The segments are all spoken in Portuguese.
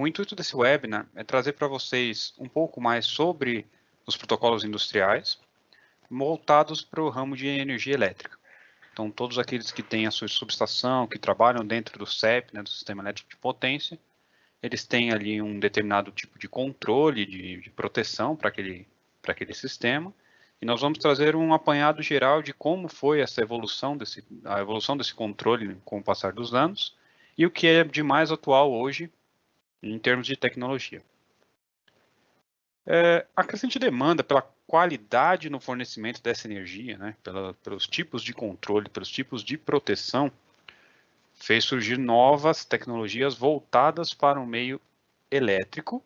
O intuito desse webinar é trazer para vocês um pouco mais sobre os protocolos industriais voltados para o ramo de energia elétrica. Então, todos aqueles que têm a sua subestação, que trabalham dentro do CEP, né, do Sistema Elétrico de Potência, eles têm ali um determinado tipo de controle, de proteção para aquele sistema. E nós vamos trazer um apanhado geral de como foi essa evolução a evolução desse controle com o passar dos anos e o que é de mais atual hoje em termos de tecnologia. A crescente demanda pela qualidade no fornecimento dessa energia, né, pelos tipos de controle, pelos tipos de proteção, fez surgir novas tecnologias voltadas para o meio elétrico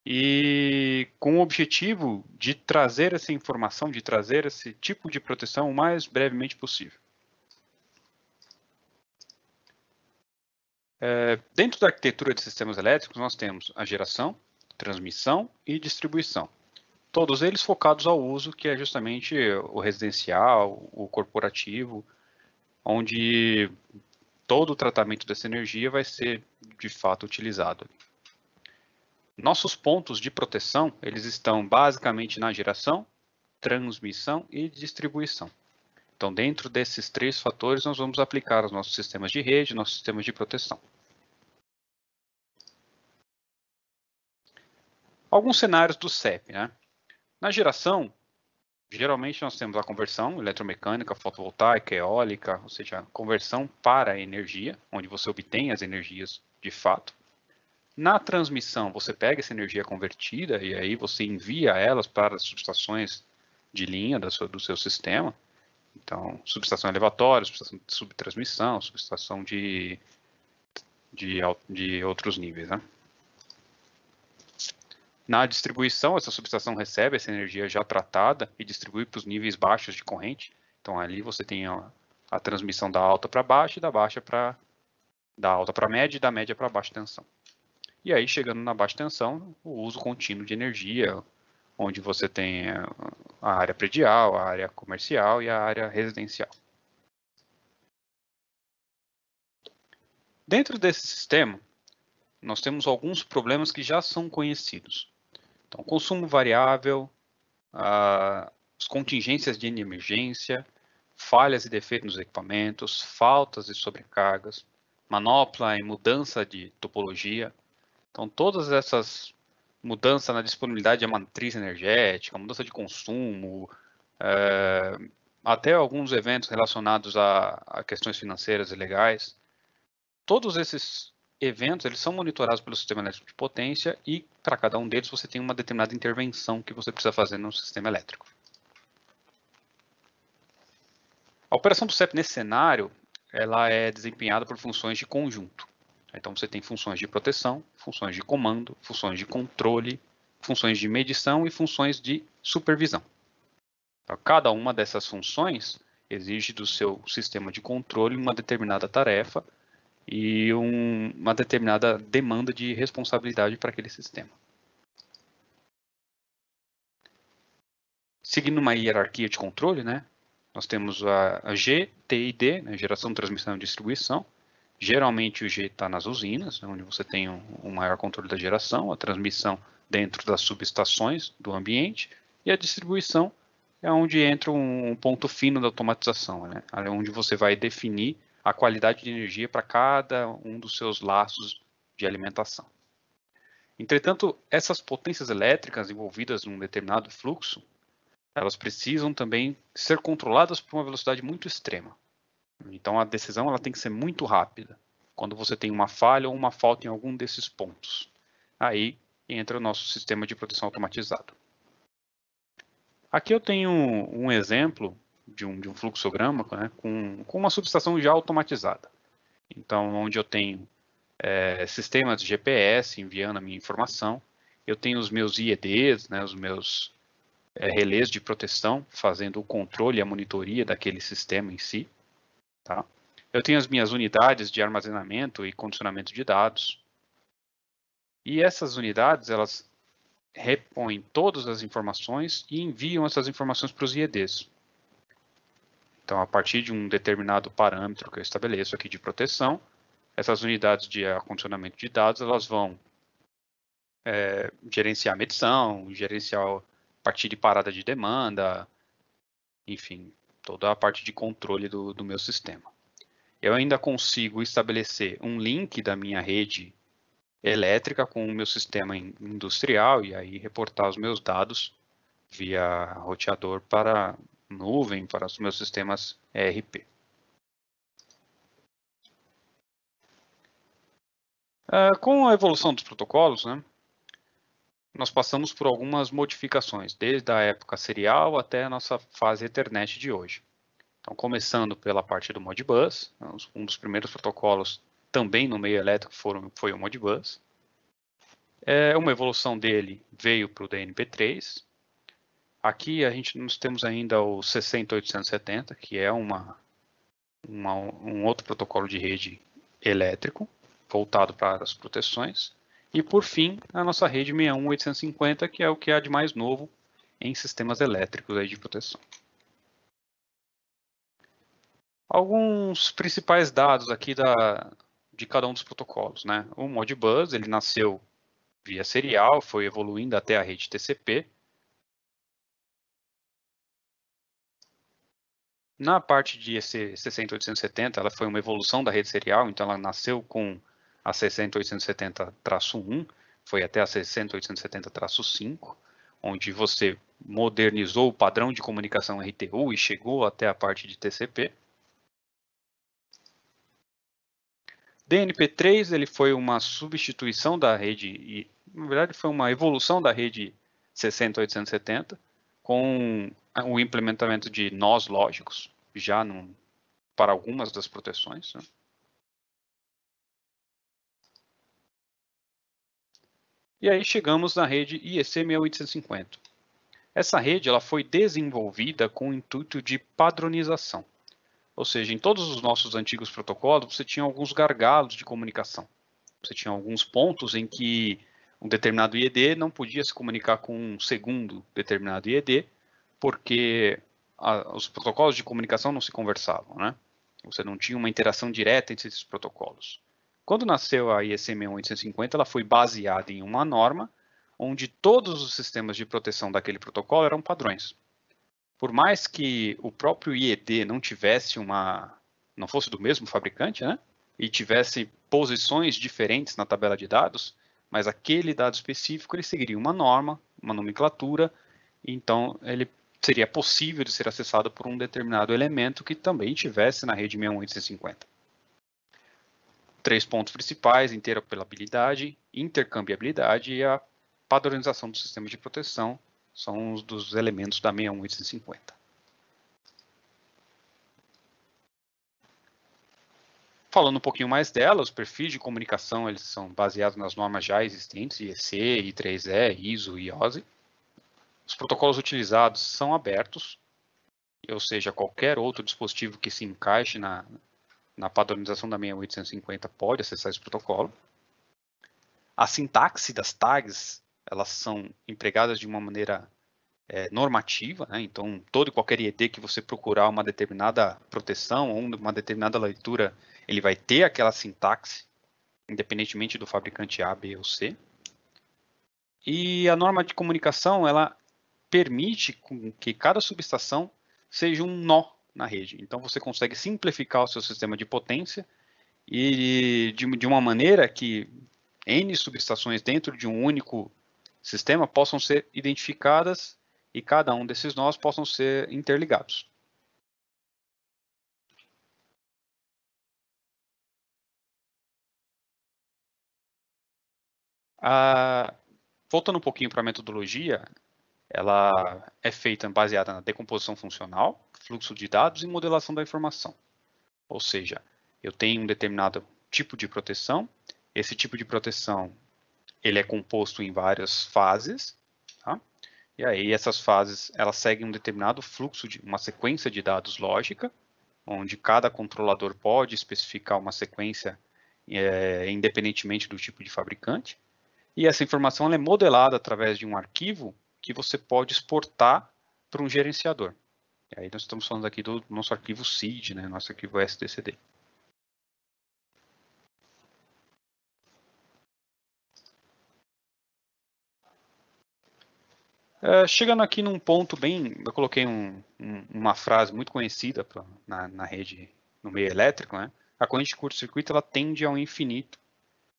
e com o objetivo de trazer essa informação, de trazer esse tipo de proteção o mais brevemente possível. Dentro da arquitetura de sistemas elétricos, nós temos a geração, transmissão e distribuição. Todos eles focados ao uso, que é justamente o residencial, o corporativo, onde todo o tratamento dessa energia vai ser, de fato, utilizado. Nossos pontos de proteção, eles estão basicamente na geração, transmissão e distribuição. Então, dentro desses três fatores, nós vamos aplicar os nossos sistemas de rede, nossos sistemas de proteção. Alguns cenários do CEP, né? Na geração, geralmente nós temos a conversão eletromecânica, fotovoltaica, eólica, ou seja, a conversão para a energia, onde você obtém as energias de fato. Na transmissão, você pega essa energia convertida e aí você envia elas para as subestações de linha do seu sistema. Então, subestação elevatória, subestação de subtransmissão, subestação de outros níveis, né? Na distribuição, essa subestação recebe essa energia já tratada e distribui para os níveis baixos de corrente. Então, ali você tem a transmissão da alta para baixa e da alta para média e da média para baixa tensão. E aí, chegando na baixa tensão, o uso contínuo de energia, onde você tem a área predial, a área comercial e a área residencial. Dentro desse sistema, nós temos alguns problemas que já são conhecidos. Então, consumo variável, as contingências de emergência, falhas e defeitos nos equipamentos, faltas e sobrecargas, manopla e mudança de topologia. Então, todas essas mudanças na disponibilidade da matriz energética, mudança de consumo, até alguns eventos relacionados a questões financeiras e legais, todos esses eventos, eles são monitorados pelo sistema elétrico de potência e para cada um deles você tem uma determinada intervenção que você precisa fazer no sistema elétrico. A operação do CEP nesse cenário, ela é desempenhada por funções de conjunto. Então você tem funções de proteção, funções de comando, funções de controle, funções de medição e funções de supervisão. Então, cada uma dessas funções exige do seu sistema de controle uma determinada tarefa e uma determinada demanda de responsabilidade para aquele sistema. Seguindo uma hierarquia de controle, né, nós temos a G, T e D, né, geração, transmissão e distribuição. Geralmente o G está nas usinas, né, onde você tem um maior controle da geração, a transmissão dentro das subestações do ambiente, e a distribuição é onde entra um ponto fino da automatização, né, onde você vai definir a qualidade de energia para cada um dos seus laços de alimentação. Entretanto, essas potências elétricas envolvidas num determinado fluxo, elas precisam também ser controladas por uma velocidade muito extrema. Então, a decisão ela tem que ser muito rápida, quando você tem uma falha ou uma falta em algum desses pontos. Aí entra o nosso sistema de proteção automatizado. Aqui eu tenho um exemplo de um fluxograma, né, com uma subestação já automatizada. Então, onde eu tenho sistemas de GPS enviando a minha informação, eu tenho os meus IEDs, né, os meus relés de proteção, fazendo o controle e a monitoria daquele sistema em si. Tá? Eu tenho as minhas unidades de armazenamento e condicionamento de dados. E essas unidades, elas repõem todas as informações e enviam essas informações para os IEDs. Então, a partir de um determinado parâmetro que eu estabeleço aqui de proteção, essas unidades de acondicionamento de dados, elas vão gerenciar medição, gerenciar a partir de parada de demanda, enfim, toda a parte de controle do meu sistema. Eu ainda consigo estabelecer um link da minha rede elétrica com o meu sistema industrial e aí reportar os meus dados via roteador para nuvem, para os meus sistemas ERP. Com a evolução dos protocolos, né, nós passamos por algumas modificações, desde a época serial até a nossa fase Ethernet de hoje. Então, começando pela parte do Modbus, um dos primeiros protocolos também no meio elétrico foi o Modbus. Uma evolução dele veio para o DNP3. Aqui nós temos ainda o 60870, que é um outro protocolo de rede elétrico, voltado para as proteções. E, por fim, a nossa rede 61850, que é o que há de mais novo em sistemas elétricos aí de proteção. Alguns principais dados aqui de cada um dos protocolos, né? O Modbus, ele nasceu via serial, foi evoluindo até a rede TCP. Na parte de 60870, ela foi uma evolução da rede serial, então ela nasceu com a 60870-1, foi até a 60870-5, onde você modernizou o padrão de comunicação RTU e chegou até a parte de TCP. DNP3 ele foi uma substituição da rede, e na verdade foi uma evolução da rede 60870 com o implementamento de nós lógicos, já para algumas das proteções. Né? E aí chegamos na rede IEC 6850. Essa rede ela foi desenvolvida com o intuito de padronização. Ou seja, em todos os nossos antigos protocolos, você tinha alguns gargalos de comunicação. Você tinha alguns pontos em que um determinado IED não podia se comunicar com um segundo determinado IED, porque os protocolos de comunicação não se conversavam, né? Você não tinha uma interação direta entre esses protocolos. Quando nasceu a IEC 61850, ela foi baseada em uma norma onde todos os sistemas de proteção daquele protocolo eram padrões. Por mais que o próprio IED não fosse do mesmo fabricante, né? E tivesse posições diferentes na tabela de dados, mas aquele dado específico ele seguiria uma norma, uma nomenclatura, então ele seria possível de ser acessado por um determinado elemento que também tivesse na rede 61850. 3 pontos principais: interoperabilidade, intercambiabilidade e a padronização do sistema de proteção são os dos elementos da 61850. Falando um pouquinho mais dela, os perfis de comunicação eles são baseados nas normas já existentes, IEC, I3E, ISO e OSI. Os protocolos utilizados são abertos, ou seja, qualquer outro dispositivo que se encaixe na padronização da 61850 pode acessar esse protocolo. A sintaxe das tags, elas são empregadas de uma maneira normativa, né? Então todo e qualquer IED que você procurar uma determinada proteção ou uma determinada leitura, ele vai ter aquela sintaxe, independentemente do fabricante A, B ou C. E a norma de comunicação, ela permite que cada subestação seja um nó na rede. Então você consegue simplificar o seu sistema de potência e de uma maneira que N subestações dentro de um único sistema possam ser identificadas e cada um desses nós possam ser interligados. Voltando um pouquinho para a metodologia, ela é feita baseada na decomposição funcional, fluxo de dados e modelação da informação. Ou seja, eu tenho um determinado tipo de proteção, esse tipo de proteção ele é composto em várias fases, tá? E aí essas fases elas seguem um determinado fluxo de uma sequência de dados lógica, onde cada controlador pode especificar uma sequência independentemente do tipo de fabricante. E essa informação ela é modelada através de um arquivo que você pode exportar para um gerenciador. E aí nós estamos falando aqui do nosso arquivo SID, né, nosso arquivo SDCD. Chegando aqui num ponto bem, eu coloquei uma frase muito conhecida na rede, no meio elétrico, né? A corrente de curto-circuito ela tende ao infinito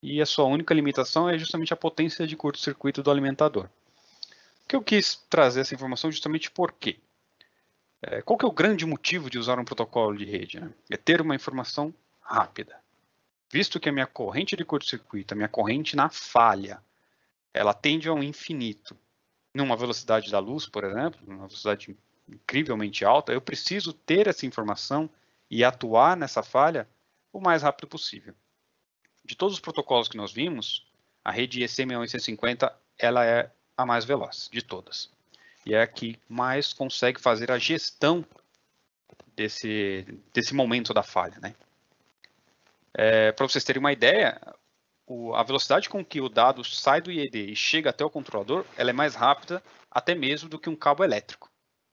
e a sua única limitação é justamente a potência de curto-circuito do alimentador. O que eu quis trazer essa informação justamente por quê? Qual que é o grande motivo de usar um protocolo de rede? Né? É ter uma informação rápida. Visto que a minha corrente de curto-circuito, a minha corrente na falha, ela tende ao infinito, numa velocidade da luz, por exemplo, numa velocidade incrivelmente alta, eu preciso ter essa informação e atuar nessa falha o mais rápido possível. De todos os protocolos que nós vimos, a rede EC61150 ela é a mais veloz de todas. E é a que mais consegue fazer a gestão desse momento da falha. Né? Para vocês terem uma ideia, a velocidade com que o dado sai do IED e chega até o controlador, ela é mais rápida até mesmo do que um cabo elétrico.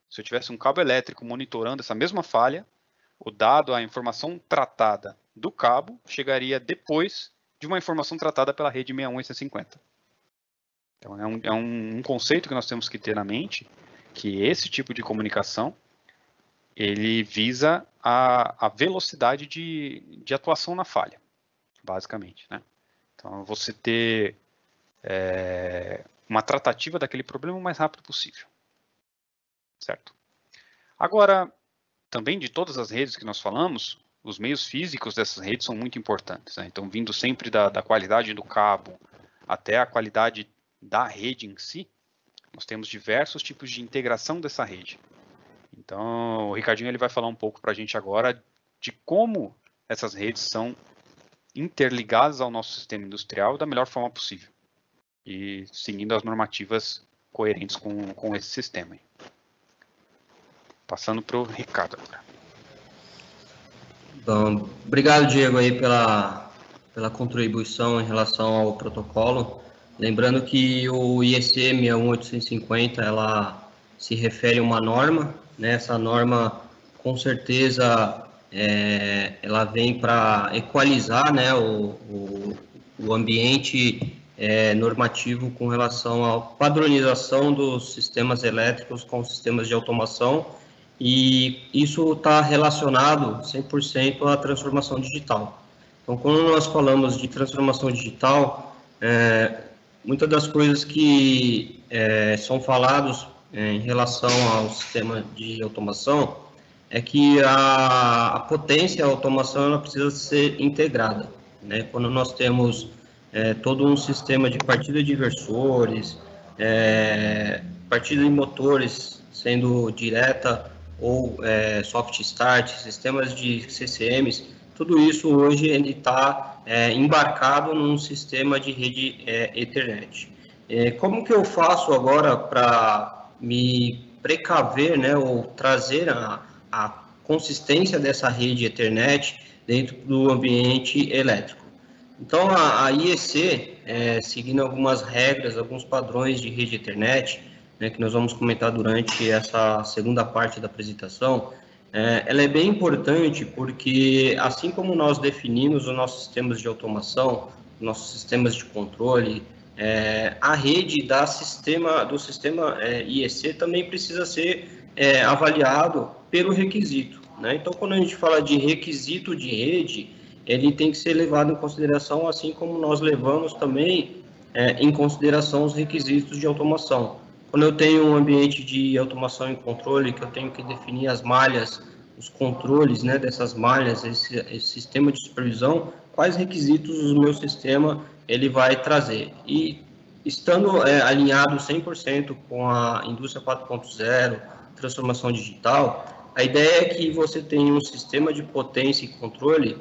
Se eu tivesse um cabo elétrico monitorando essa mesma falha, o dado, a informação tratada do cabo, chegaria depois de uma informação tratada pela rede 61150. Então, é um conceito que nós temos que ter na mente, que esse tipo de comunicação, ele visa a velocidade de atuação na falha, basicamente, né? Então, você ter uma tratativa daquele problema o mais rápido possível. Certo? Agora, também de todas as redes que nós falamos, os meios físicos dessas redes são muito importantes. Né? Então, vindo sempre da qualidade do cabo até a qualidade da rede em si, nós temos diversos tipos de integração dessa rede. Então, o Ricardinho ele vai falar um pouco para a gente agora de como essas redes são interligadas ao nosso sistema industrial da melhor forma possível e seguindo as normativas coerentes com esse sistema. Aí. Passando para o Ricardo agora. Então, obrigado, Diego, aí pela contribuição em relação ao protocolo. Lembrando que o IEC 61850 ela se refere a uma norma, né? Essa norma, com certeza, ela vem para equalizar, né, o ambiente normativo com relação à padronização dos sistemas elétricos com sistemas de automação, e isso está relacionado 100% à transformação digital. Então, quando nós falamos de transformação digital, muitas das coisas que são faladas em relação ao sistema de automação é que a potência da automação ela precisa ser integrada. Né? Quando nós temos todo um sistema de partida de inversores, partida de motores sendo direta ou soft start, sistemas de CCMs, tudo isso hoje ele está embarcado num sistema de rede Ethernet. Como que eu faço agora para me precaver, né, ou trazer a consistência dessa rede Ethernet dentro do ambiente elétrico? Então, a IEC, seguindo algumas regras, alguns padrões de rede Ethernet, né, que nós vamos comentar durante essa segunda parte da apresentação, ela é bem importante porque, assim como nós definimos os nossos sistemas de automação, nossos sistemas de controle, a rede do sistema IEC também precisa ser avaliado pelo requisito. Né? Então, quando a gente fala de requisito de rede, ele tem que ser levado em consideração, assim como nós levamos também em consideração os requisitos de automação. Quando eu tenho um ambiente de automação e controle, que eu tenho que definir as malhas, os controles, né, dessas malhas, esse sistema de supervisão, quais requisitos o meu sistema ele vai trazer. E estando alinhado 100% com a indústria 4.0, transformação digital, a ideia é que você tenha um sistema de potência e controle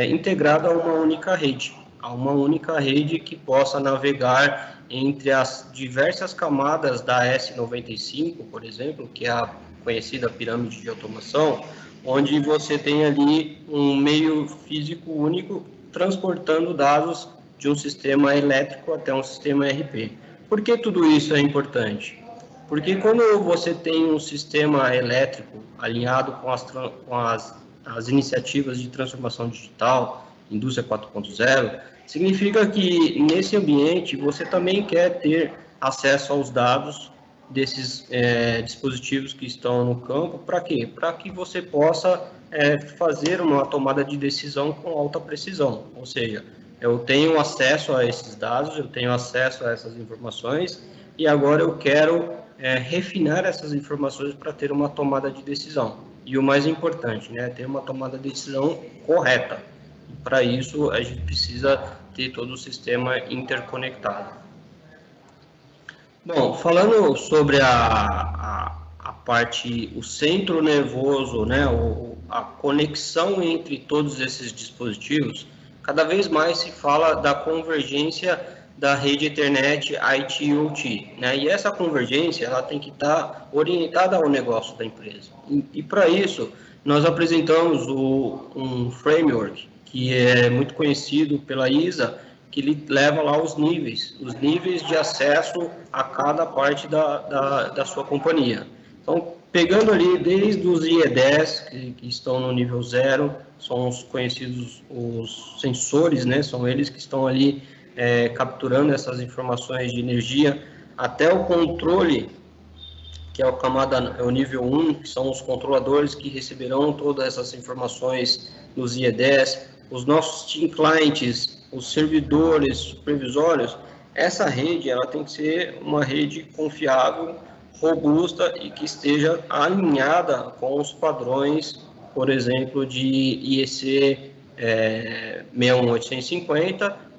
integrado a uma única rede que possa navegar entre as diversas camadas da S95, por exemplo, que é a conhecida pirâmide de automação, onde você tem ali um meio físico único transportando dados de um sistema elétrico até um sistema RP. Por que tudo isso é importante? Porque quando você tem um sistema elétrico alinhado com as iniciativas de transformação digital, indústria 4.0, significa que nesse ambiente você também quer ter acesso aos dados desses dispositivos que estão no campo. Para quê? Para que você possa fazer uma tomada de decisão com alta precisão, ou seja, eu tenho acesso a esses dados, eu tenho acesso a essas informações e agora eu quero refinar essas informações para ter uma tomada de decisão. E o mais importante, né, ter uma tomada de decisão correta. Para isso, a gente precisa ter todo o sistema interconectado. Bom, falando sobre a parte, o centro nervoso, né, a conexão entre todos esses dispositivos, cada vez mais se fala da convergência da rede Ethernet IT/OT, né? E essa convergência ela tem que estar orientada ao negócio da empresa. E para isso, nós apresentamos um framework que é muito conhecido pela ISA, que ele leva lá os níveis de acesso a cada parte da sua companhia. Então, pegando ali desde os IE10, que estão no nível 0, são os conhecidos os sensores, né? São eles que estão ali capturando essas informações de energia, até o controle, que é o nível 1, que são os controladores que receberão todas essas informações nos IE10, os nossos team clients, os servidores, supervisórios. Essa rede ela tem que ser uma rede confiável, robusta e que esteja alinhada com os padrões, por exemplo, de IEC 61850,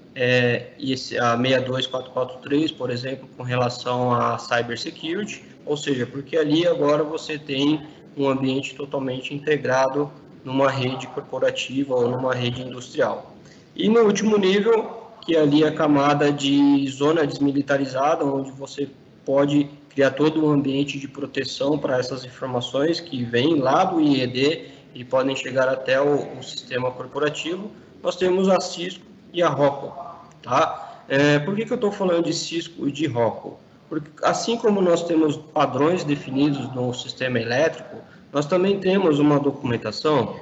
e a 62443, por exemplo, com relação a cybersecurity, ou seja, porque ali agora você tem um ambiente totalmente integrado numa rede corporativa ou numa rede industrial. E no último nível, que ali é a camada de zona desmilitarizada, onde você pode criar todo um ambiente de proteção para essas informações que vêm lá do IED e podem chegar até o sistema corporativo. Nós temos a Cisco e a Rockwell, tá? Por que eu estou falando de Cisco e de Rockwell? Porque assim como nós temos padrões definidos no sistema elétrico, nós também temos uma documentação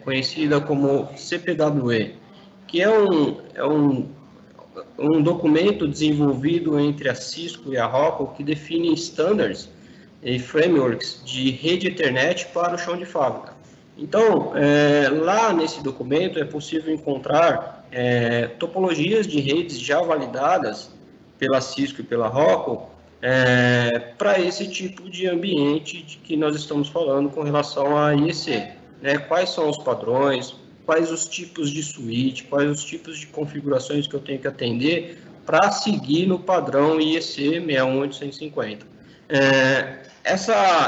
conhecida como CPWE, que é um documento desenvolvido entre a Cisco e a Rockwell que define standards e frameworks de rede Ethernet para o chão de fábrica. Então, lá nesse documento é possível encontrar topologias de redes já validadas pela Cisco e pela Rockwell para esse tipo de ambiente de que nós estamos falando com relação a IEC. Né? Quais são os padrões, quais os tipos de switch, quais os tipos de configurações que eu tenho que atender para seguir no padrão IEC 61850.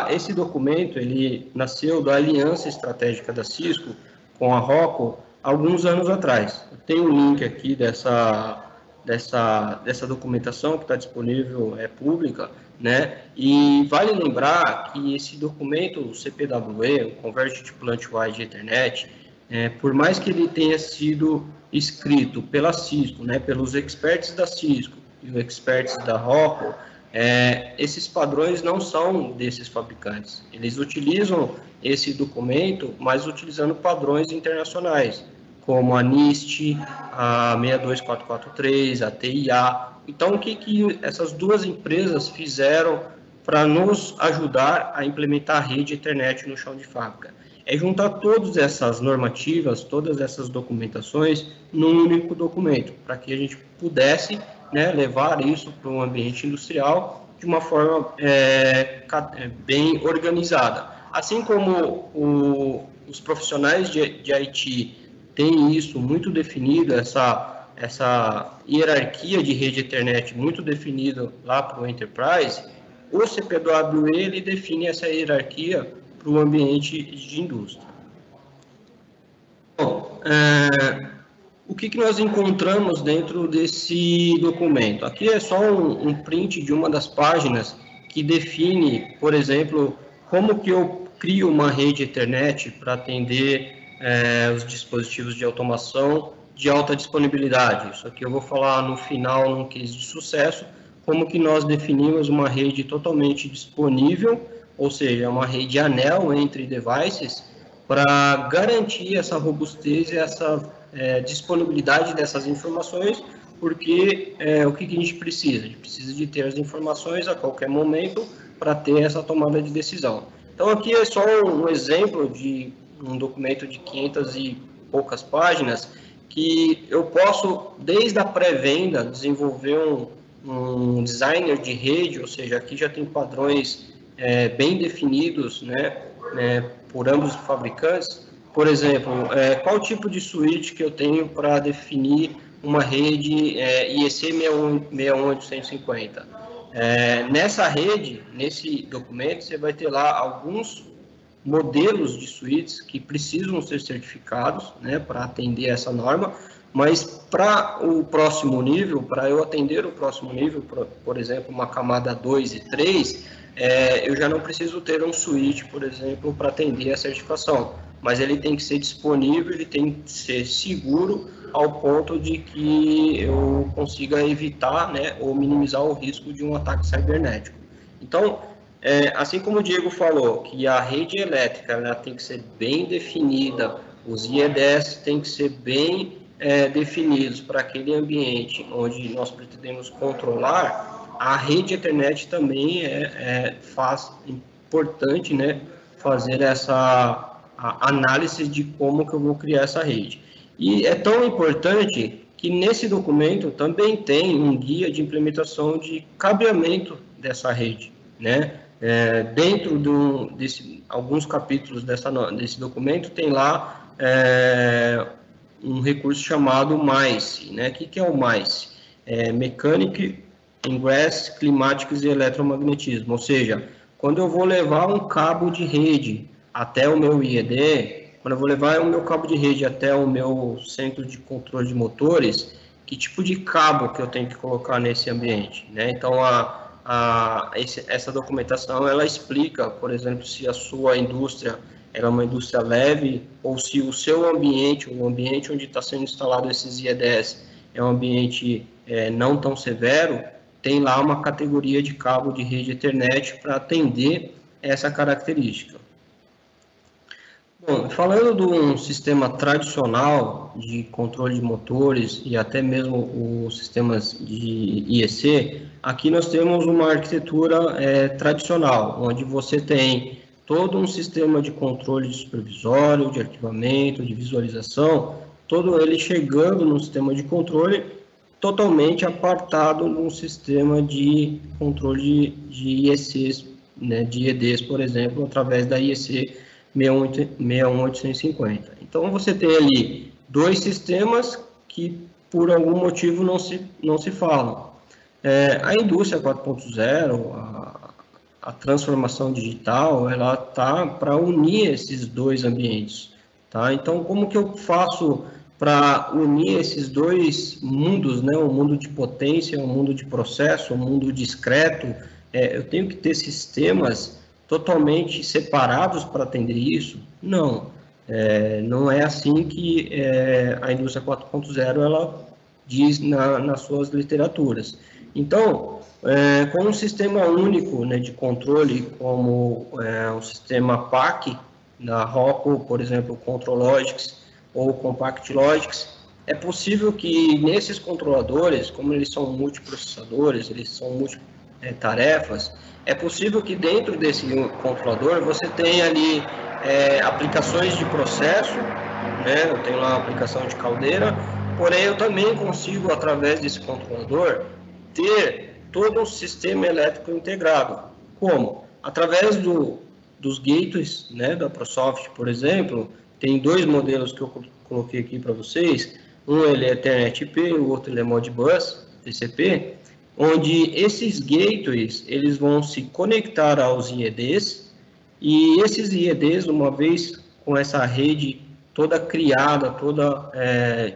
Esse documento ele nasceu da aliança estratégica da Cisco com a Rockwell alguns anos atrás. Eu tenho um link aqui dessa documentação que está disponível, pública, né? E vale lembrar que esse documento, o CPWE, o Convergent Plant-Wide Ethernet, por mais que ele tenha sido escrito pela Cisco, né, pelos experts da Cisco e os experts da Rockwell, esses padrões não são desses fabricantes. Eles utilizam esse documento, mas utilizando padrões internacionais, como a NIST, a 62443, a TIA. Então, o que essas duas empresas fizeram para nos ajudar a implementar a rede Ethernet no chão de fábrica? É juntar todas essas normativas, todas essas documentações num único documento, para que a gente pudesse, né, levar isso para um ambiente industrial de uma forma bem organizada. Assim como os profissionais de IT têm isso muito definido, essa hierarquia de rede Ethernet muito definida lá para o Enterprise, o CPWE ele define essa hierarquia para o ambiente de indústria. Bom, o que nós encontramos dentro desse documento? Aqui é só um print de uma das páginas que define, por exemplo, como que eu crio uma rede Ethernet para atender os dispositivos de automação de alta disponibilidade. Isso aqui eu vou falar no final, num case de sucesso, como que nós definimos uma rede totalmente disponível, ou seja, uma rede anel entre devices, para garantir essa robustez e essa disponibilidade dessas informações, porque o que a gente precisa? A gente precisa de ter as informações a qualquer momento para ter essa tomada de decisão. Então, aqui é só um exemplo de um documento de 500 e poucas páginas, que eu posso, desde a pré-venda, desenvolver um designer de rede, ou seja, aqui já tem padrões bem definidos, né, por ambos os fabricantes. Por exemplo, qual tipo de switch que eu tenho para definir uma rede IEC 61850. Nessa rede, nesse documento, você vai ter lá alguns modelos de suítes que precisam ser certificados, né, para atender essa norma, mas para o próximo nível, para eu atender o próximo nível, por exemplo, uma camada 2 e 3, eu já não preciso ter um suíte, por exemplo, para atender a certificação, mas ele tem que ser disponível, ele tem que ser seguro ao ponto de que eu consiga evitar, né, ou minimizar o risco de um ataque cibernético. Então, assim como o Diego falou, que a rede elétrica ela tem que ser bem definida, os IEDs têm que ser bem definidos para aquele ambiente onde nós pretendemos controlar, a rede Ethernet também faz importante, né, fazer essa análise de como que eu vou criar essa rede. E é tão importante que nesse documento também tem um guia de implementação de cabeamento dessa rede, né? Dentro de alguns capítulos desse documento tem lá um recurso chamado MICE, né? O que é o MICE? Mechanic, Ingress, Climatics e Eletromagnetismo, ou seja, quando eu vou levar um cabo de rede até o meu IED, quando eu vou levar o meu cabo de rede até o meu centro de controle de motores, que tipo de cabo que eu tenho que colocar nesse ambiente, né? Então, essa documentação, ela explica, por exemplo, se a sua indústria ela é uma indústria leve, ou se o seu ambiente, o ambiente onde está sendo instalado esses IEDs, é um ambiente não tão severo, tem lá uma categoria de cabo de rede Ethernet para atender essa característica. Bom, falando de um sistema tradicional de controle de motores e até mesmo os sistemas de IEC, aqui nós temos uma arquitetura tradicional, onde você tem todo um sistema de controle supervisório, de arquivamento, de visualização, todo ele chegando no sistema de controle totalmente apartado num sistema de controle de IECs, né, de IEDs, por exemplo, através da IEC 61850. Então, você tem ali dois sistemas que, por algum motivo, não se falam. A indústria 4.0, a transformação digital, ela está para unir esses dois ambientes. Tá? Então, como que eu faço para unir esses dois mundos, né? Um mundo de potência, um mundo de processo, um mundo discreto? Eu tenho que ter sistemas totalmente separados para atender isso? Não, não é assim que a indústria 4.0 ela diz nas suas literaturas. Então, com um sistema único, né, de controle, como o sistema PAC, da Rockwell, por exemplo, ControlLogix ou CompactLogix, é possível que nesses controladores, como eles são multiprocessadores, eles são multitarefas, é possível que dentro desse controlador você tenha ali aplicações de processo, né? Eu tenho lá uma aplicação de caldeira, porém eu também consigo, através desse controlador, ter todo um sistema elétrico integrado. Como? Através dos gateways, né, da ProSoft, por exemplo, tem dois modelos que eu coloquei aqui para vocês. Um ele é Ethernet IP, o outro ele é Modbus, TCP, onde esses gateways eles vão se conectar aos IEDs, e esses IEDs, uma vez com essa rede toda criada, toda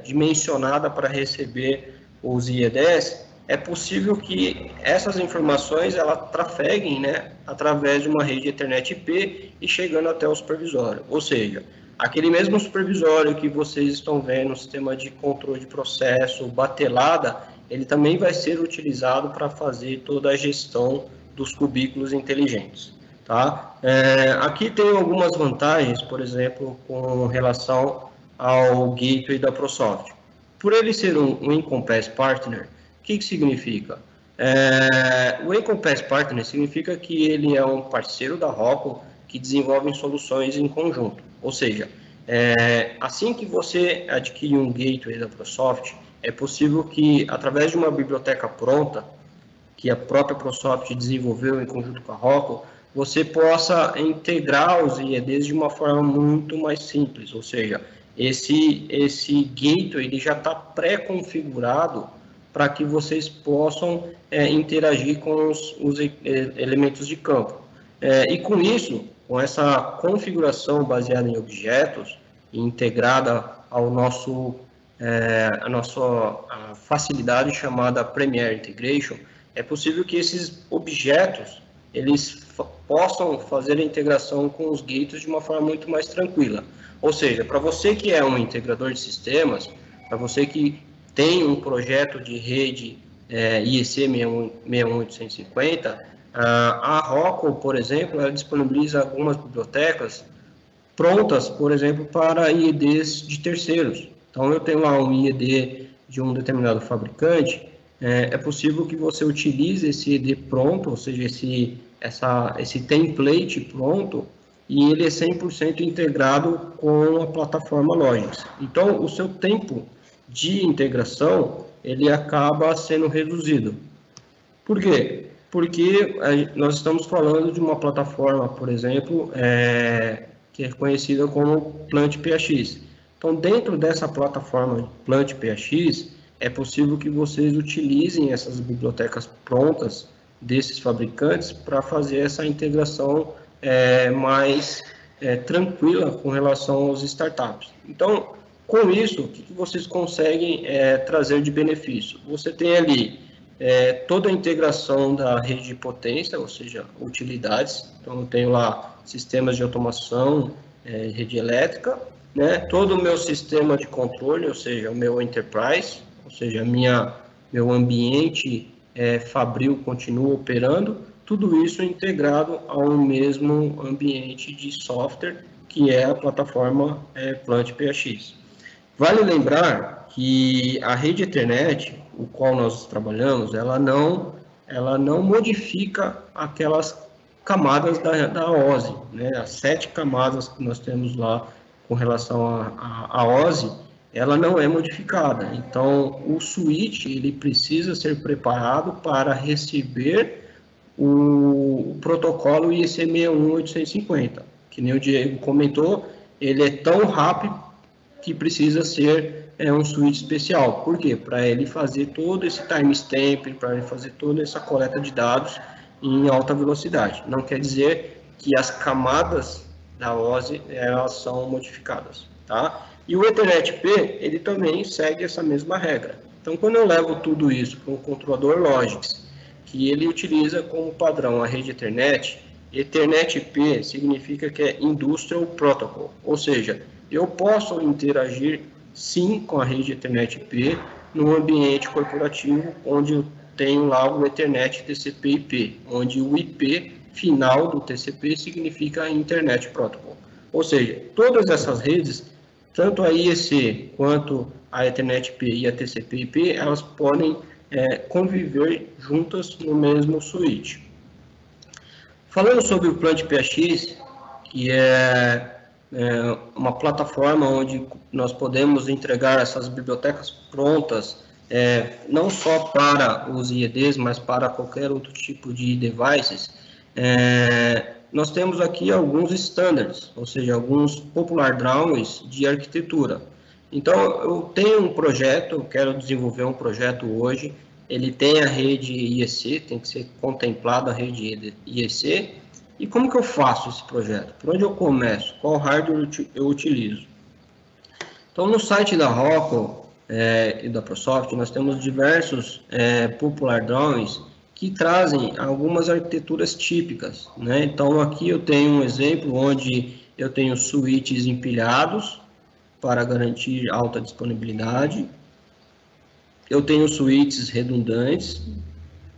dimensionada para receber os IEDs, é possível que essas informações elas trafeguem, né, através de uma rede Ethernet IP e chegando até o supervisório. Ou seja, aquele mesmo supervisório que vocês estão vendo no sistema de controle de processo, batelada, ele também vai ser utilizado para fazer toda a gestão dos cubículos inteligentes. Tá? Aqui tem algumas vantagens, por exemplo, com relação ao gateway da ProSoft. Por ele ser um Encompass Partner, o que significa? O Encompass Partner significa que ele é um parceiro da Rockwell que desenvolve soluções em conjunto. Ou seja, assim que você adquire um gateway da ProSoft, é possível que, através de uma biblioteca pronta, que a própria ProSoft desenvolveu em conjunto com a Rockwell, você possa integrar os IEDs de uma forma muito mais simples. Ou seja, esse gateway ele já está pré-configurado para que vocês possam interagir com os elementos de campo. E com isso, com essa configuração baseada em objetos e integrada ao a nossa facilidade chamada Premier Integration, é possível que esses objetos eles possam fazer a integração com os gateways de uma forma muito mais tranquila. Ou seja, para você que é um integrador de sistemas, para você que tem um projeto de rede IEC 61850, a Rockwell, por exemplo, ela disponibiliza algumas bibliotecas prontas, por exemplo, para IEDs de terceiros. Então, eu tenho lá um IED de um determinado fabricante, é possível que você utilize esse IED pronto, ou seja, esse template pronto, e ele é 100% integrado com a plataforma Logix. Então, o seu tempo de integração, ele acaba sendo reduzido. Por quê? Porque nós estamos falando de uma plataforma, por exemplo, que é conhecida como PlantPAX. Então, dentro dessa plataforma PlantPAX, é possível que vocês utilizem essas bibliotecas prontas desses fabricantes para fazer essa integração mais tranquila com relação aos startups. Então, com isso, o que vocês conseguem trazer de benefício? Você tem ali toda a integração da rede de potência, ou seja, utilidades. Então, eu tenho lá sistemas de automação, rede elétrica, né? Todo o meu sistema de controle, ou seja, o meu enterprise, ou seja, meu ambiente fabril continua operando, tudo isso integrado ao mesmo ambiente de software, que é a plataforma PlantPAX. Vale lembrar que a rede Ethernet, o qual nós trabalhamos, ela não modifica aquelas camadas da OSI, né? As 7 camadas que nós temos lá com relação à OSI, ela não é modificada. Então, o switch ele precisa ser preparado para receber o protocolo IEC 61850, que nem o Diego comentou, ele é tão rápido que precisa ser um switch especial. Por quê? Para ele fazer todo esse timestamp, para ele fazer toda essa coleta de dados em alta velocidade. Não quer dizer que as camadas da OSI elas são modificadas, tá? E o Ethernet P, ele também segue essa mesma regra. Então, quando eu levo tudo isso para um controlador Logix, que ele utiliza como padrão a rede Ethernet, Ethernet P significa que é Industrial Protocol, ou seja, eu posso interagir sim com a rede Ethernet P no ambiente corporativo, onde eu tenho lá o Ethernet TCP/IP, onde o IP final do TCP significa Internet Protocol. Ou seja, todas essas redes, tanto a IEC quanto a Ethernet P e a TCP/IP, elas podem conviver juntas no mesmo switch. Falando sobre o PlantPAX, que é uma plataforma onde nós podemos entregar essas bibliotecas prontas, não só para os IEDs, mas para qualquer outro tipo de devices, nós temos aqui alguns standards, ou seja, alguns popular drawings de arquitetura. Então, eu tenho um projeto, eu quero desenvolver um projeto hoje, ele tem a rede IEC, tem que ser contemplada a rede IEC. E como que eu faço esse projeto? Por onde eu começo? Qual hardware eu utilizo? Então, no site da Rockwell e da ProSoft, nós temos diversos popular drawings que trazem algumas arquiteturas típicas, né? Então, aqui eu tenho um exemplo onde eu tenho switches empilhados para garantir alta disponibilidade. Eu tenho switches redundantes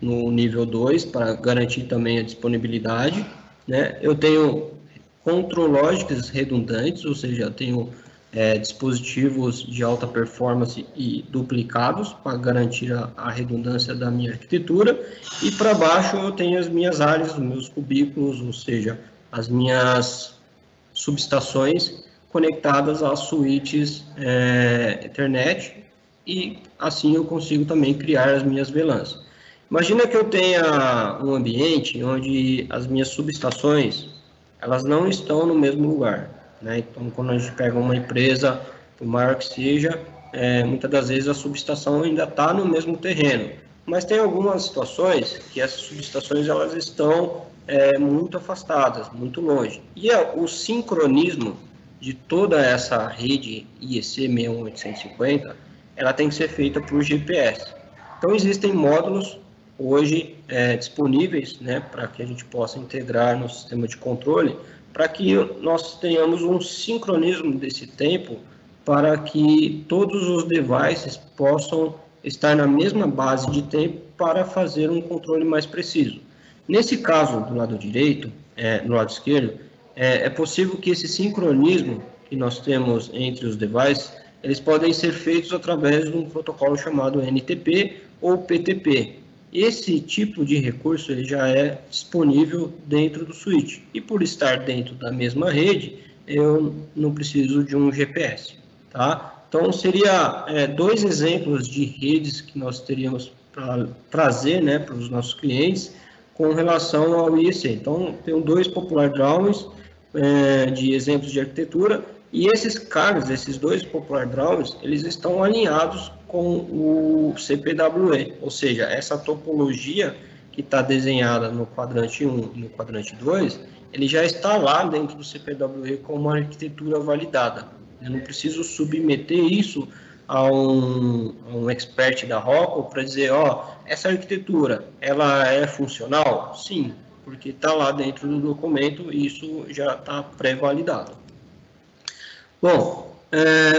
no nível 2 para garantir também a disponibilidade, né? Eu tenho control lógicas redundantes, ou seja, eu tenho dispositivos de alta performance e duplicados para garantir a redundância da minha arquitetura, e para baixo eu tenho as minhas áreas, os meus cubículos, ou seja, as minhas subestações conectadas às suítes Ethernet, e assim eu consigo também criar as minhas VLANs. Imagina que eu tenha um ambiente onde as minhas subestações elas não estão no mesmo lugar, né? Então, quando a gente pega uma empresa, por maior que seja, muitas das vezes a subestação ainda está no mesmo terreno, mas tem algumas situações que essas subestações elas estão muito afastadas, muito longe. E o sincronismo de toda essa rede IEC 61850, ela tem que ser feita por GPS. Então, existem módulos hoje disponíveis, né, para que a gente possa integrar no sistema de controle, para que nós tenhamos um sincronismo desse tempo, para que todos os devices possam estar na mesma base de tempo para fazer um controle mais preciso. Nesse caso, do lado direito, no lado esquerdo, é possível que esse sincronismo que nós temos entre os devices, eles podem ser feitos através de um protocolo chamado NTP ou PTP. Esse tipo de recurso ele já é disponível dentro do switch. E por estar dentro da mesma rede, eu não preciso de um GPS. Tá? Então, seria dois exemplos de redes que nós teríamos para trazer, né, para os nossos clientes com relação ao IEC. Então, tenho dois popular drawings de exemplos de arquitetura, e esses caras, esses dois popular drawings, eles estão alinhados com o CPWE, ou seja, essa topologia que está desenhada no quadrante 1 e no quadrante 2, ele já está lá dentro do CPWE com uma arquitetura validada. Eu não preciso submeter isso a um expert da Rockwell para dizer, essa arquitetura, ela é funcional? Sim, porque está lá dentro do documento e isso já está pré-validado. Bom,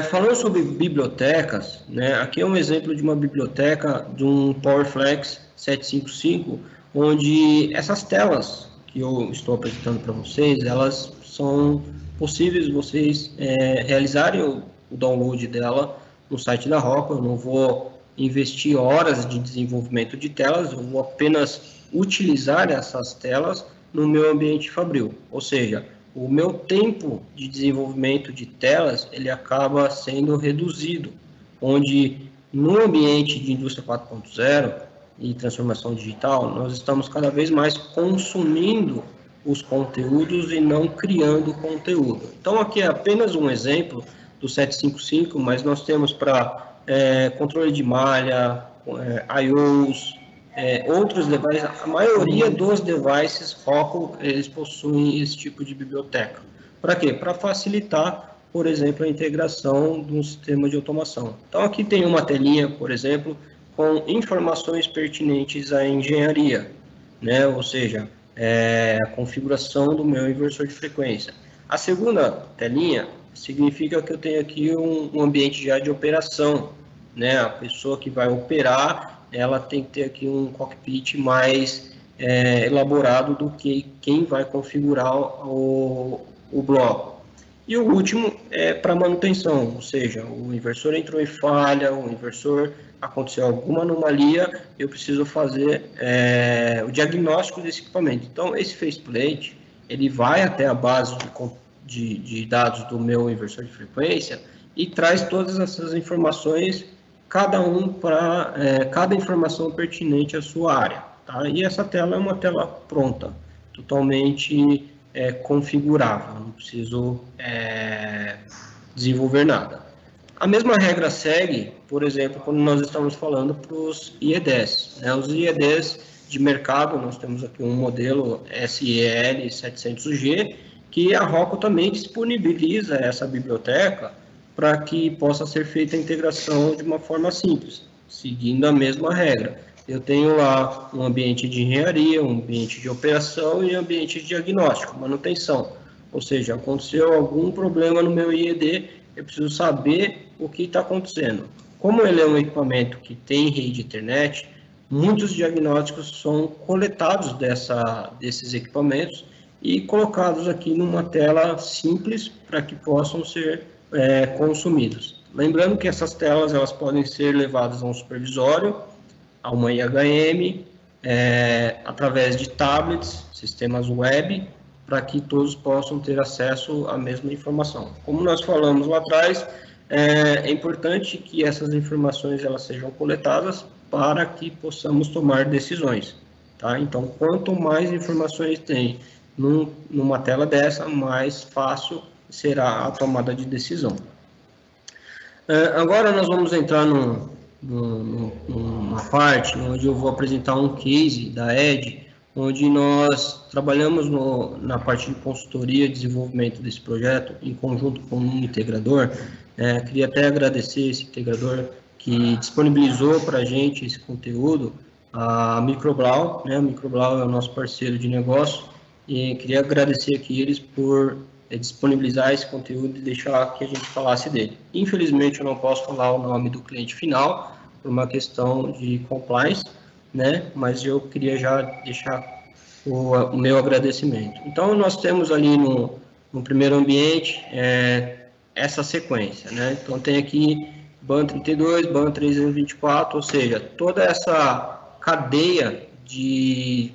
falando sobre bibliotecas, né, aqui é um exemplo de uma biblioteca de um PowerFlex 755, onde essas telas que eu estou apresentando para vocês, elas são possíveis vocês realizarem o download dela no site da Rockwell. Eu não vou investir horas de desenvolvimento de telas, eu vou apenas utilizar essas telas no meu ambiente Fabril, ou seja, o meu tempo de desenvolvimento de telas, ele acaba sendo reduzido, onde no ambiente de indústria 4.0 e transformação digital, nós estamos cada vez mais consumindo os conteúdos e não criando conteúdo. Então, aqui é apenas um exemplo do 755, mas nós temos para controle de malha, I/Os, outros devices. A maioria dos devices Rockwell, eles possuem esse tipo de biblioteca. Para quê? Para facilitar, por exemplo, a integração de um sistema de automação. Então, aqui tem uma telinha, por exemplo, com informações pertinentes à engenharia, né? Ou seja, a configuração do meu inversor de frequência. A segunda telinha significa que eu tenho aqui um ambiente já de operação, né? A pessoa que vai operar, ela tem que ter aqui um cockpit mais elaborado do que quem vai configurar o bloco. E o último é para manutenção, ou seja, o inversor entrou em falha, o inversor aconteceu alguma anomalia, eu preciso fazer o diagnóstico desse equipamento. Então, esse faceplate, ele vai até a base de dados do meu inversor de frequência e traz todas essas informações, cada um para cada informação pertinente à sua área. Tá? E essa tela é uma tela pronta, totalmente configurável, não preciso desenvolver nada. A mesma regra segue, por exemplo, quando nós estamos falando para os IEDs. Né? Os IEDs de mercado, nós temos aqui um modelo SEL 700G, que a Rockwell também disponibiliza essa biblioteca para que possa ser feita a integração de uma forma simples, seguindo a mesma regra. Eu tenho lá um ambiente de engenharia, um ambiente de operação e um ambiente de diagnóstico, manutenção. Ou seja, aconteceu algum problema no meu IED, eu preciso saber o que está acontecendo. Como ele é um equipamento que tem rede Ethernet, muitos diagnósticos são coletados desses equipamentos e colocados aqui numa tela simples para que possam ser consumidos. Lembrando que essas telas elas podem ser levadas a um supervisório, a uma IHM, através de tablets, sistemas web, para que todos possam ter acesso à mesma informação. Como nós falamos lá atrás, é importante que essas informações elas sejam coletadas para que possamos tomar decisões. Tá? Então, quanto mais informações tem numa tela dessa, mais fácil será a tomada de decisão. Agora nós vamos entrar numa parte onde eu vou apresentar um case da Ed, onde nós trabalhamos na parte de consultoria e desenvolvimento desse projeto em conjunto com um integrador. Queria até agradecer esse integrador que disponibilizou para a gente esse conteúdo, a Microblau, né? A Microblau é o nosso parceiro de negócio, e queria agradecer aqui eles por disponibilizar esse conteúdo e deixar que a gente falasse dele. Infelizmente, eu não posso falar o nome do cliente final, por uma questão de compliance, né? Mas eu queria já deixar o meu agradecimento. Então, nós temos ali no primeiro ambiente essa sequência, né? Então, tem aqui BAN32, BAN324, ou seja, toda essa cadeia de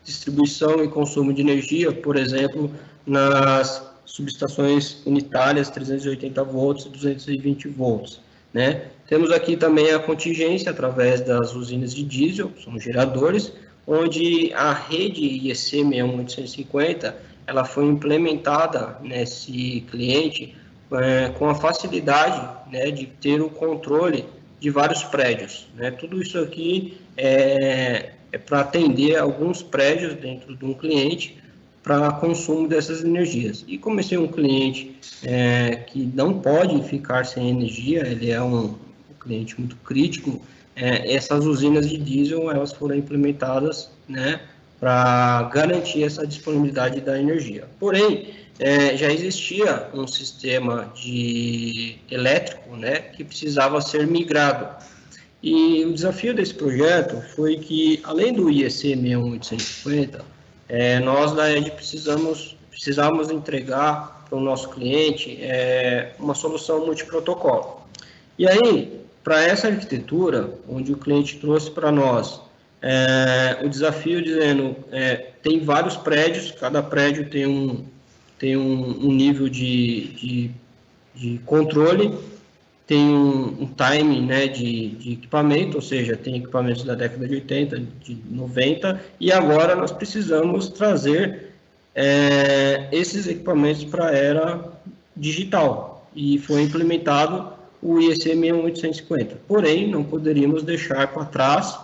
distribuição e consumo de energia, por exemplo, nas subestações unitárias 380 volts e 220 volts, né? Temos aqui também a contingência através das usinas de diesel, são geradores, onde a rede IEC 61850 ela foi implementada nesse cliente com a facilidade, né, de ter o controle de vários prédios, né? Tudo isso aqui é para atender alguns prédios dentro de um cliente para consumo dessas energias. E como esse é um cliente que não pode ficar sem energia, ele é um cliente muito crítico, essas usinas de diesel elas foram implementadas, né, para garantir essa disponibilidade da energia. Porém, já existia um sistema elétrico, né, que precisava ser migrado. E o desafio desse projeto foi que, além do IEC 61850, nós da ED precisamos entregar para o nosso cliente uma solução multiprotocolo. E aí, para essa arquitetura, onde o cliente trouxe para nós o desafio dizendo, tem vários prédios, cada prédio tem um nível de controle, tem um timing, né, de equipamento, ou seja, tem equipamentos da década de 80, de 90, e agora nós precisamos trazer esses equipamentos para a era digital, e foi implementado o IEC 61850. Porém, não poderíamos deixar para trás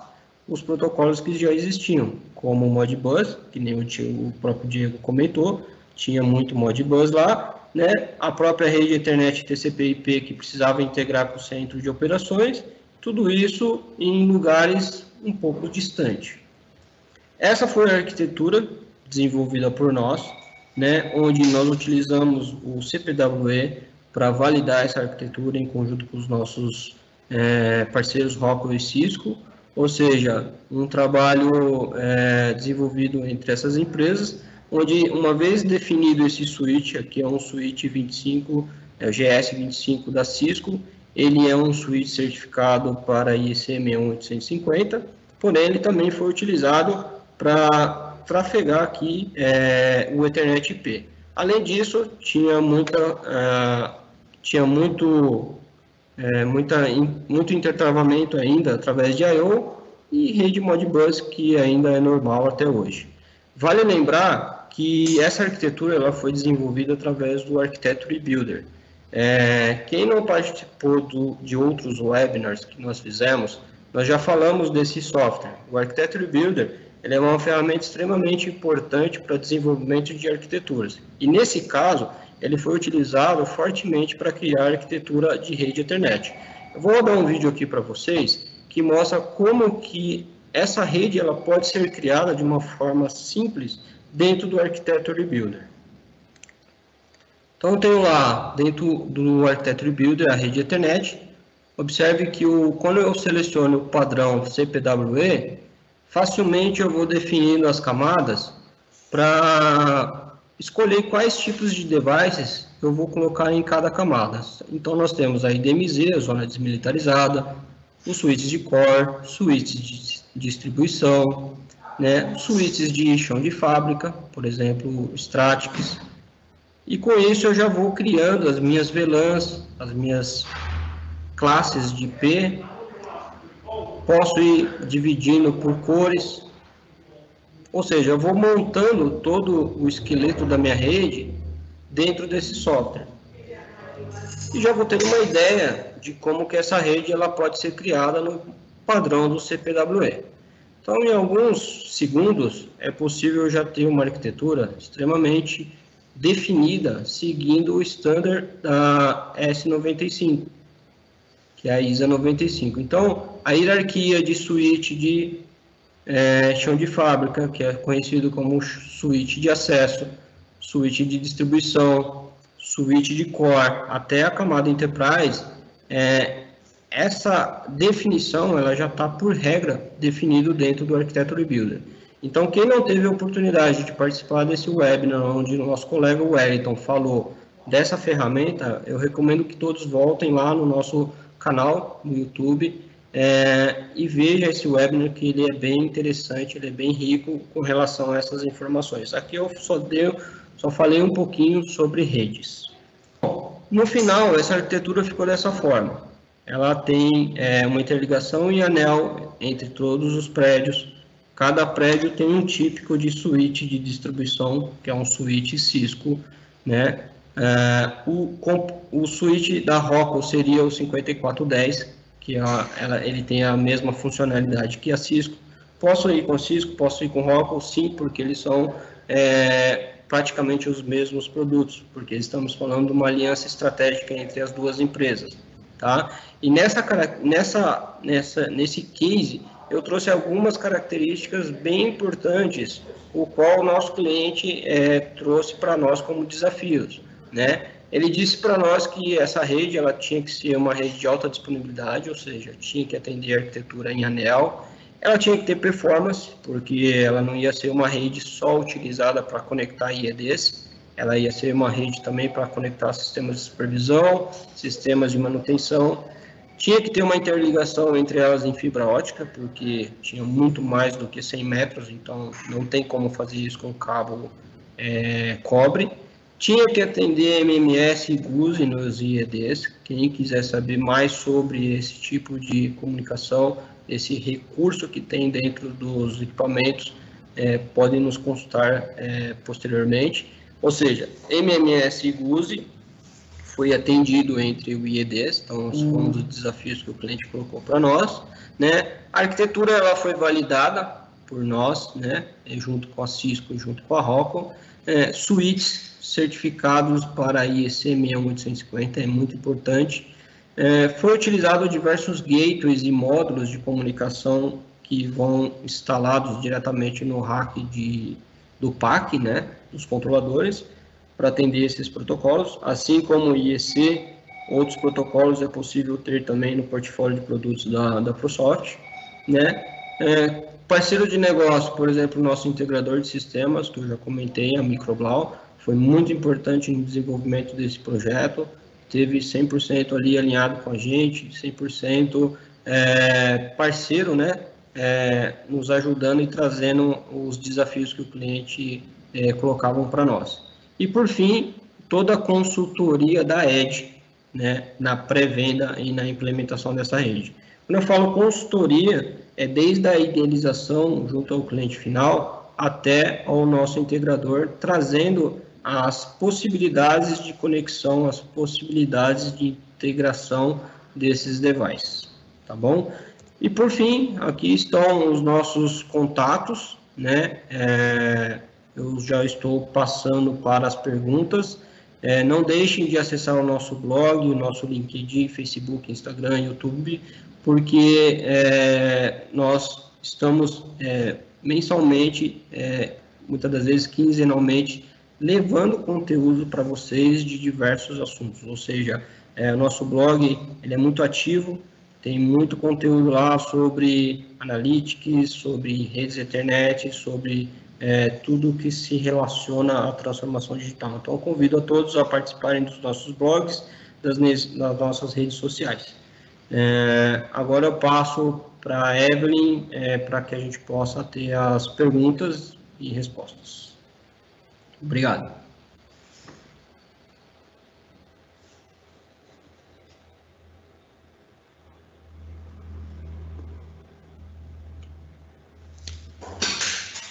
os protocolos que já existiam, como o Modbus, que nem o próprio Diego comentou, tinha muito Modbus lá, né? A própria rede Ethernet TCP/IP que precisava integrar com o centro de operações, tudo isso em lugares um pouco distantes. Essa foi a arquitetura desenvolvida por nós, né? Onde nós utilizamos o CPWE para validar essa arquitetura em conjunto com os nossos parceiros Rockwell e Cisco, ou seja, um trabalho desenvolvido entre essas empresas, onde, uma vez definido esse switch, aqui é um switch 25, o GS25 da Cisco, ele é um switch certificado para IEC 61850, porém ele também foi utilizado para trafegar aqui o Ethernet IP. Além disso, tinha muito intertravamento ainda através de I/O e rede Modbus, que ainda é normal até hoje. Vale lembrar que essa arquitetura ela foi desenvolvida através do Architecture Builder. Quem não participou de outros webinars que nós fizemos, nós já falamos desse software. O Architecture Builder ele é uma ferramenta extremamente importante para desenvolvimento de arquiteturas. E nesse caso, ele foi utilizado fortemente para criar a arquitetura de rede Ethernet. Eu vou dar um vídeo aqui para vocês que mostra como que essa rede ela pode ser criada de uma forma simples dentro do Architecture Builder. Então, eu tenho lá, dentro do Architecture Builder, a rede Ethernet. Observe que quando eu seleciono o padrão CPWE, facilmente eu vou definindo as camadas para escolher quais tipos de devices eu vou colocar em cada camada. Então, nós temos a IDMZ, a zona desmilitarizada, os switches de core, switches de distribuição, né, switches de chão de fábrica, por exemplo, Stratix. E com isso eu já vou criando as minhas VLANs, as minhas classes de IP, posso ir dividindo por cores, ou seja, eu vou montando todo o esqueleto da minha rede dentro desse software. E já vou ter uma ideia de como que essa rede ela pode ser criada no padrão do CPWE. Então, em alguns segundos, é possível já ter uma arquitetura extremamente definida, seguindo o standard da S95, que é a ISA 95. Então, a hierarquia de switch de chão de fábrica, que é conhecido como switch de acesso, switch de distribuição, switch de core, até a camada enterprise, essa definição ela já está por regra definido dentro do Architecture Builder. Então, quem não teve a oportunidade de participar desse webinar, onde o nosso colega Wellington falou dessa ferramenta, eu recomendo que todos voltem lá no nosso canal no YouTube e veja esse webinar, que ele é bem interessante, ele é bem rico com relação a essas informações. Aqui eu só falei um pouquinho sobre redes. Bom, no final, essa arquitetura ficou dessa forma. Ela tem uma interligação em anel entre todos os prédios. Cada prédio tem um típico de switch de distribuição, que é um switch Cisco, né? O switch da Rockwell seria o 5410, que ele tem a mesma funcionalidade que a Cisco. Posso ir com Cisco, posso ir com Rockwell, sim, porque eles são praticamente os mesmos produtos, porque estamos falando de uma aliança estratégica entre as duas empresas, tá? E nesse case, eu trouxe algumas características bem importantes, o qual o nosso cliente trouxe para nós como desafios, né? Ele disse para nós que essa rede ela tinha que ser uma rede de alta disponibilidade, ou seja, tinha que atender a arquitetura em anel, ela tinha que ter performance, porque ela não ia ser uma rede só utilizada para conectar IEDs, ela ia ser uma rede também para conectar sistemas de supervisão, sistemas de manutenção. Tinha que ter uma interligação entre elas em fibra ótica, porque tinha muito mais do que 100 metros, então não tem como fazer isso com cabo cobre. Tinha que atender MMS e GUSE nos IEDs. Quem quiser saber mais sobre esse tipo de comunicação, esse recurso que tem dentro dos equipamentos, podem nos consultar posteriormente. Ou seja, MMS e GUSE foi atendido entre o IEDs, então esse foi um dos desafios que o cliente colocou para nós, né? A arquitetura ela foi validada por nós, né? Junto com a Cisco e junto com a Rockwell, switches certificados para a IEC 61850, é muito importante. Foi utilizado diversos gateways e módulos de comunicação que vão instalados diretamente no rack do PAC, né? Dos controladores, para atender esses protocolos, assim como o IEC, outros protocolos é possível ter também no portfólio de produtos da ProSoft, né? Parceiro de negócio, por exemplo, o nosso integrador de sistemas, que eu já comentei, a Microblau, foi muito importante no desenvolvimento desse projeto, teve 100% ali alinhado com a gente, 100% parceiro, né? Nos ajudando e trazendo os desafios que o cliente colocavam para nós. E, por fim, toda a consultoria da Edge, né, na pré-venda e na implementação dessa rede. Quando eu falo consultoria, é desde a idealização junto ao cliente final até ao nosso integrador, trazendo as possibilidades de conexão, as possibilidades de integração desses devices, tá bom? E, por fim, aqui estão os nossos contatos, né? Eu já estou passando para as perguntas. Não deixem de acessar o nosso blog, o nosso LinkedIn, Facebook, Instagram, YouTube, porque nós estamos mensalmente, muitas das vezes quinzenalmente, levando conteúdo para vocês de diversos assuntos. Ou seja, o nosso blog ele é muito ativo, tem muito conteúdo lá sobre analytics, sobre redes Ethernet, sobre tudo que se relaciona à transformação digital. Então, eu convido a todos a participarem dos nossos blogs, das nossas redes sociais. Agora eu passo para a Evelyn, para que a gente possa ter as perguntas e respostas. Obrigado.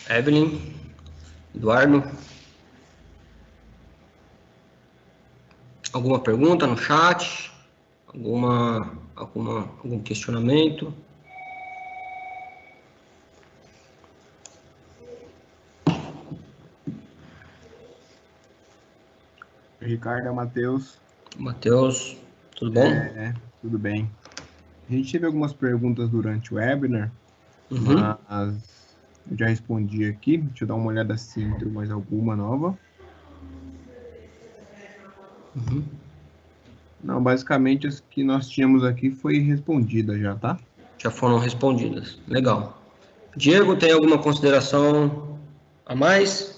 Evelyn, Eduardo, alguma pergunta no chat? Algum questionamento? Ricardo, é o Matheus. Matheus, tudo bom? Tudo bem. A gente teve algumas perguntas durante o webinar, mas eu já respondi aqui. Deixa eu dar uma olhada se entrou mais alguma nova. Não, basicamente as que nós tínhamos aqui foi respondida já, tá? Já foram respondidas. Legal. Diego, tem alguma consideração a mais?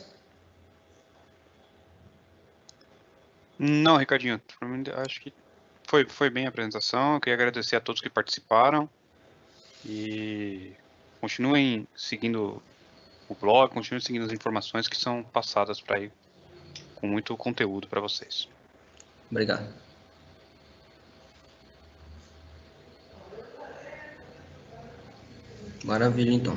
Não, Ricardinho, acho que foi bem a apresentação. Eu queria agradecer a todos que participaram e continuem seguindo o blog, continuem seguindo as informações que são passadas para aí com muito conteúdo para vocês. Obrigado. Maravilha, então.